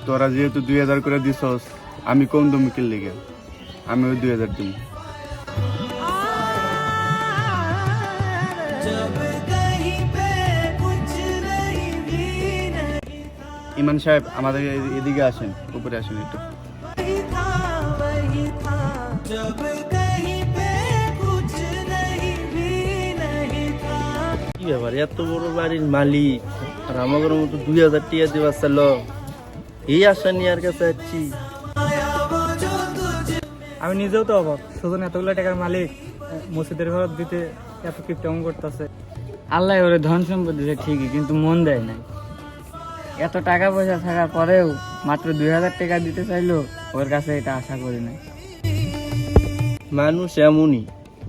তোরা যেহেতু 2000 করে দিছস, আমি কম দম কিল লিগে আমি ওই 2000 দিব। ইমান সাহেব, আমাদের এদিকে আসেন, উপরে আসেন একটু। কি ব্যাপার, এত বড় বাড়ির মালিক আর আমাদের মতো 2000 টাকা দেওয়া চাল, এই আশা নিয়ে আর কাছে যাচ্ছি। আমি নিজেও তো অবাক, সুজন এতগুলো টাকার মালিক মসজিদের ঘর দিতে এত কিপটাম করতেছে। আল্লাহ ওরে ধন সম্পদ দিছে ঠিকই, কিন্তু মন দেয় নাই। এত টাকা পয়সা থাকার পরেও মাত্র 2000 টাকা দিতে চাইলো, ওর কাছে এটা আশা করি নাই। মানুষ এমনই,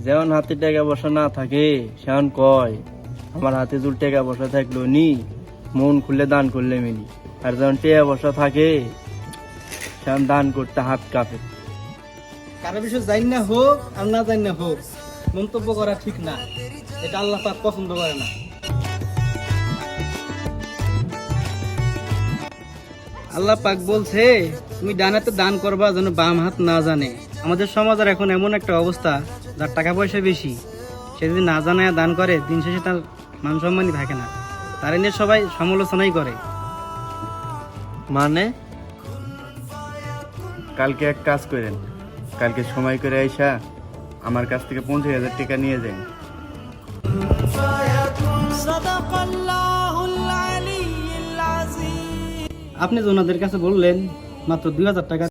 যেমন হাতে টাকা পয়সা না থাকে সেমন কয় আমার হাতে জুল টাকা পয়সা থাকলো নি, মন খুলে দান করলে মিনি। আর যখন টাকা পয়সা থাকে সেমন দান করতে হাত কাঁপে। কারো বিষয় জানি না হোক আর না জানি না হোক, মন্তব্য করা ঠিক না, এটা আল্লাহ পাক পছন্দ করে না। আল্লাহ পাক বলছে তুমি ডান হাতে দান করবা যেন বাম হাত না জানে। আমাদের সমাজের এখন এমন একটা অবস্থা, যার টাকা পয়সা বেশি সে যদি না জানে দান করে, দিন শেষে তার মান সম্মানই থাকে না, তার নিয়ে সবাই সমালোচনাই করে। মানে কালকে এক কাজ করেন, কালকে সময় করে আইসা আমার কাছ থেকে 50,000 টাকা নিয়ে যান। আপনি যে ওনাদের কাছে বললেন মাত্র 2000 টাকা